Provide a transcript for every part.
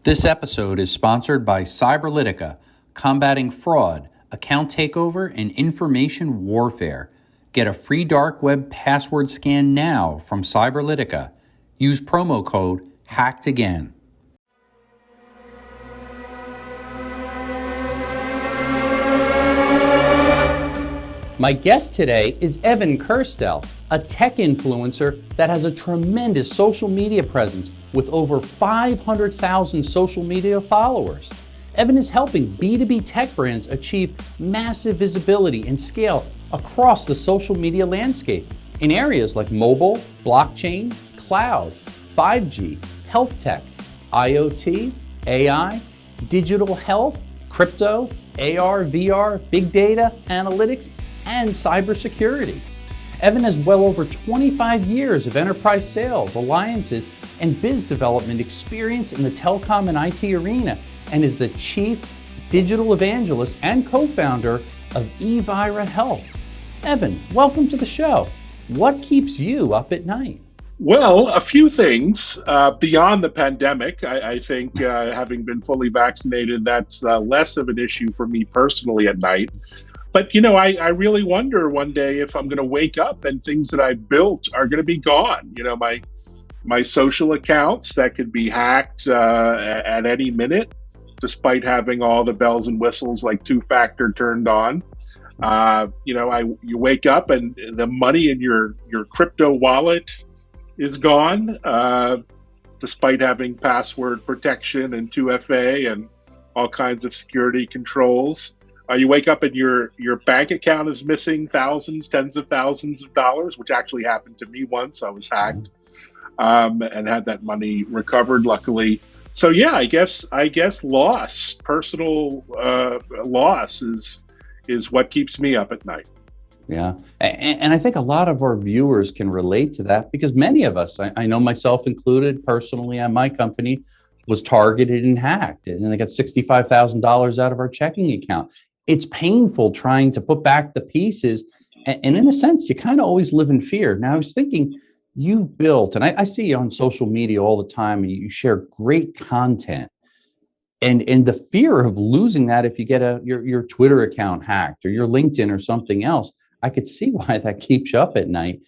This episode is sponsored by Cyberlytica, combating fraud, account takeover, and information warfare. Get a free dark web password scan now from Cyberlytica. Use promo code Hacked Again. My guest today is Evan Kirstel, a tech influencer that has a tremendous social media presence with over 500,000 social media followers. Evan is helping B2B tech brands achieve massive visibility and scale across the social media landscape in areas like mobile, blockchain, cloud, 5G, health tech, IoT, AI, digital health, crypto, AR, VR, big data, analytics, and cybersecurity. Evan has well over 25 years of enterprise sales, alliances, and biz development experience in the telecom and IT arena, and is the Chief Digital Evangelist and Co-Founder of eViRa Health. Evan, welcome to the show. What keeps you up at night? Well, a few things. Beyond the pandemic, I think having been fully vaccinated, that's less of an issue for me personally at night. But, I really wonder one day if I'm going to wake up and things that I built are going to be gone. My social accounts that could be hacked at any minute, despite having all the bells and whistles like two-factor turned on. You wake up and the money in your crypto wallet is gone, despite having password protection and 2FA and all kinds of security controls. You wake up and your bank account is missing thousands, tens of thousands of dollars, which actually happened to me once. I was hacked and had that money recovered, luckily. So yeah, I guess personal loss is what keeps me up at night. Yeah, and I think a lot of our viewers can relate to that because many of us, I know myself included, personally on my company, was targeted and hacked, and they got $65,000 out of our checking account. It's painful trying to put back the pieces. And in a sense, you kind of always live in fear. Now, I was thinking you've built, and I see you on social media all the time, and you share great content. And the fear of losing that if you get your Twitter account hacked or your LinkedIn or something else, I could see why that keeps you up at night.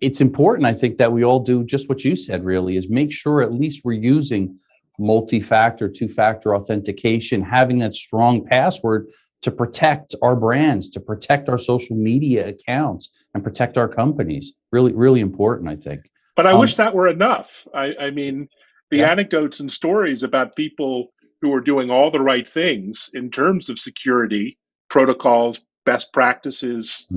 It's important, I think, that we all do just what you said, really, is make sure at least we're using multi-factor, two-factor authentication, having that strong password to protect our brands, to protect our social media accounts, and protect our companies. Really, really important, I think. But I wish that were enough. I mean, the anecdotes and stories about people who are doing all the right things in terms of security, protocols, best practices,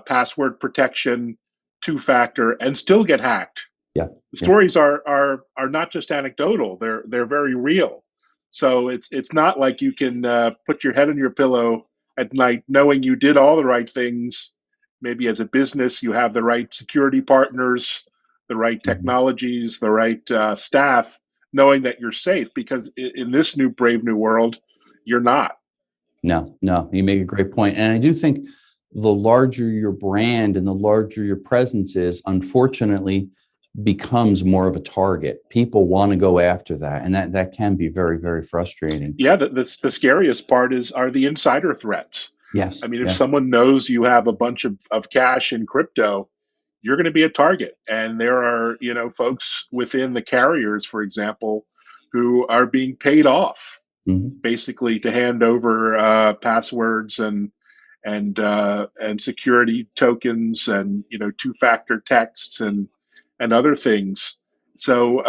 password protection, two-factor, and still get hacked. Yeah. The stories are not just anecdotal; they're very real. So it's not like you can put your head on your pillow at night knowing you did all the right things. Maybe as a business, you have the right security partners, the right technologies, the right staff, knowing that you're safe. Because in this brave new world, you're not. No, you make a great point. And I do think the larger your brand and the larger your presence is, unfortunately, becomes more of a target. People want to go after that. And that can be very, very frustrating. Yeah, the scariest part are the insider threats. Yes. I mean, if someone knows you have a bunch of cash in crypto, you're going to be a target. And there are, folks within the carriers, for example, who are being paid off basically to hand over passwords and security tokens and, two-factor texts and other things. So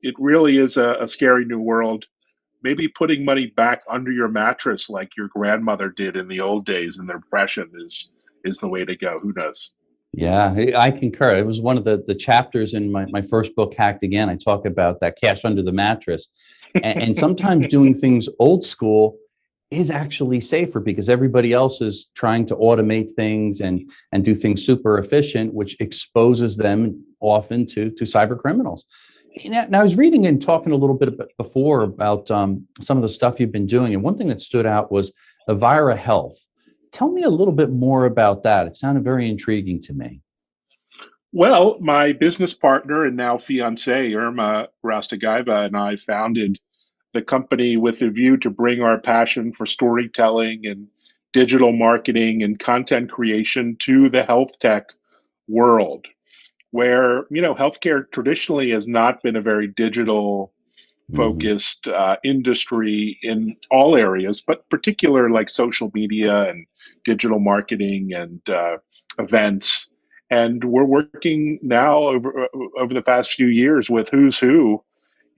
it really is a scary new world. Maybe putting money back under your mattress like your grandmother did in the old days in the Depression is the way to go. Who knows? Yeah, I concur. It was one of the chapters in my first book, Hacked Again. I talk about that cash under the mattress. And sometimes doing things old school is actually safer because everybody else is trying to automate things and do things super efficient, which exposes them often to cyber criminals. Now, I was reading and talking a little bit before about some of the stuff you've been doing. And one thing that stood out was eViRa Health. Tell me a little bit more about that. It sounded very intriguing to me. Well, my business partner and now fiance, Irma Rastagaiva, and I founded the company with a view to bring our passion for storytelling and digital marketing and content creation to the health tech world, where healthcare traditionally has not been a very digital focused industry in all areas, but particular like social media and digital marketing and events. And we're working now over the past few years with who's who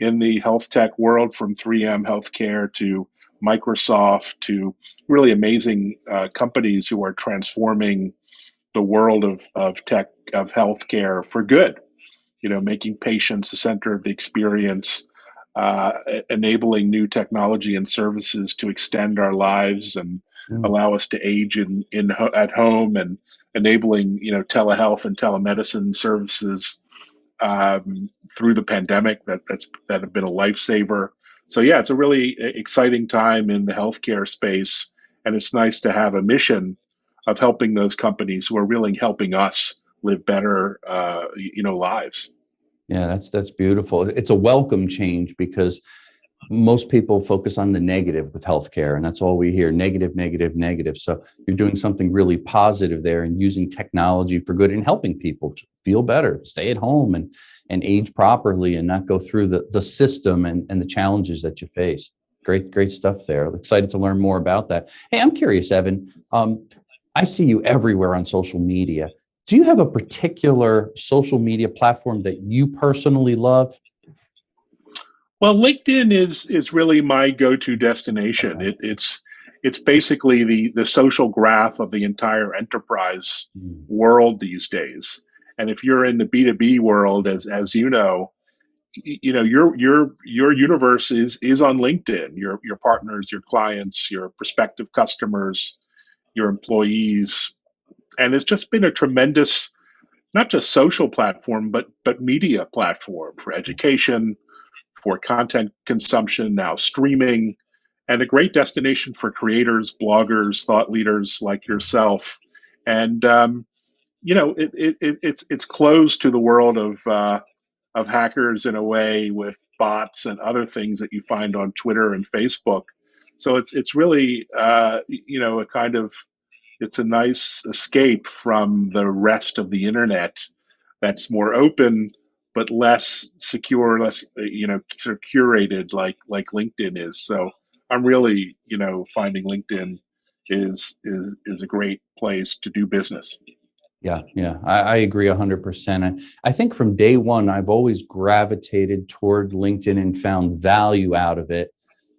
in the health tech world, from 3M Healthcare to Microsoft to really amazing companies who are transforming the world of tech, of healthcare for good, making patients the center of the experience, enabling new technology and services to extend our lives and allow us to age at home, and enabling telehealth and telemedicine services through the pandemic that have been a lifesaver. So yeah, it's a really exciting time in the healthcare space, and it's nice to have a mission of helping those companies who are really helping us live better, lives. Yeah, that's beautiful. It's a welcome change, because most people focus on the negative with healthcare, and that's all we hear: negative, negative, negative. So you're doing something really positive there and using technology for good and helping people to feel better, stay at home and age properly and not go through the system and the challenges that you face. Great stuff there. I'm excited to learn more about that. Hey, I'm curious, Evan. I see you everywhere on social media. Do you have a particular social media platform that you personally love? Well, LinkedIn is really my go-to destination. It's basically the social graph of the entire enterprise world these days. And if you're in the B2B world, as you know, your universe is on LinkedIn. Your partners, your clients, your prospective customers, your employees, and it's just been a tremendous, not just social platform, but media platform for education, for content consumption, now streaming, and a great destination for creators, bloggers, thought leaders like yourself. And it's closed to the world of hackers in a way, with bots and other things that you find on Twitter and Facebook. So it's really a kind of, it's a nice escape from the rest of the internet that's more open but less secure, less sort of curated like LinkedIn is. So I'm really finding LinkedIn is a great place to do business. Yeah, I agree 100%. I think from day one, I've always gravitated toward LinkedIn and found value out of it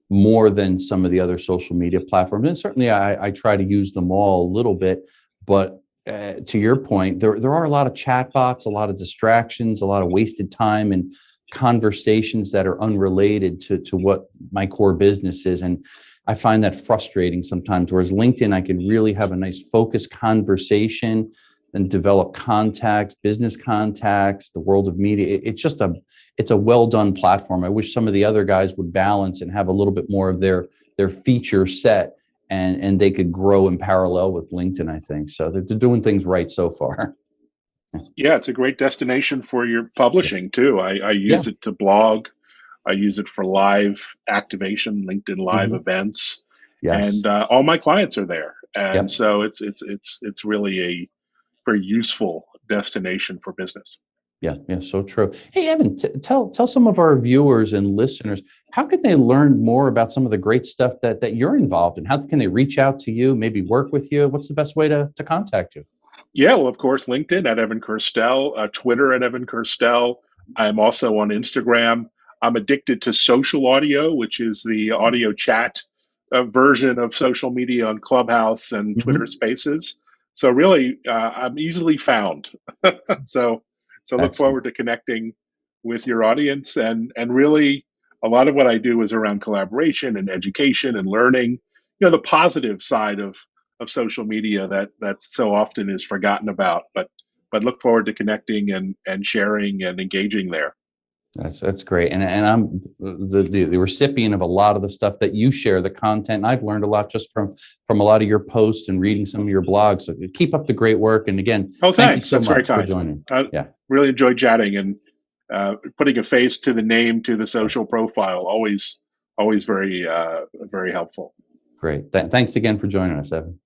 more than some of the other social media platforms. And certainly I try to use them all a little bit, but to your point, there are a lot of chatbots, a lot of distractions, a lot of wasted time and conversations that are unrelated to what my core business is. And I find that frustrating sometimes, whereas LinkedIn, I can really have a nice focused conversation and develop contacts, business contacts, the world of media. It's a well done platform. I wish some of the other guys would balance and have a little bit more of their feature set, and they could grow in parallel with LinkedIn, I think. So they're doing things right so far. Yeah, it's a great destination for your publishing too. I use it to blog. I use it for live activation, LinkedIn live events, and all my clients are there. And so it's really a very useful destination for business. Yeah, so true. Hey, Evan, tell some of our viewers and listeners, how can they learn more about some of the great stuff that you're involved in? How can they reach out to you, maybe work with you? What's the best way to contact you? Yeah, well, of course, LinkedIn at Evan Kirstel, Twitter at Evan Kirstel. I'm also on Instagram. I'm addicted to social audio, which is the audio chat version of social media on Clubhouse and Twitter Spaces. So really, I'm easily found. So look forward to connecting with your audience. And really, a lot of what I do is around collaboration and education and learning, the positive side of social media that so often is forgotten about. But look forward to connecting and sharing and engaging there. That's great. And I'm the recipient of a lot of the stuff that you share, the content. I've learned a lot just from a lot of your posts and reading some of your blogs. So keep up the great work. And again, thank you so much for joining. Really enjoyed chatting and putting a face to the name, to the social profile. Always always very helpful. Great. Thanks again for joining us, Evan.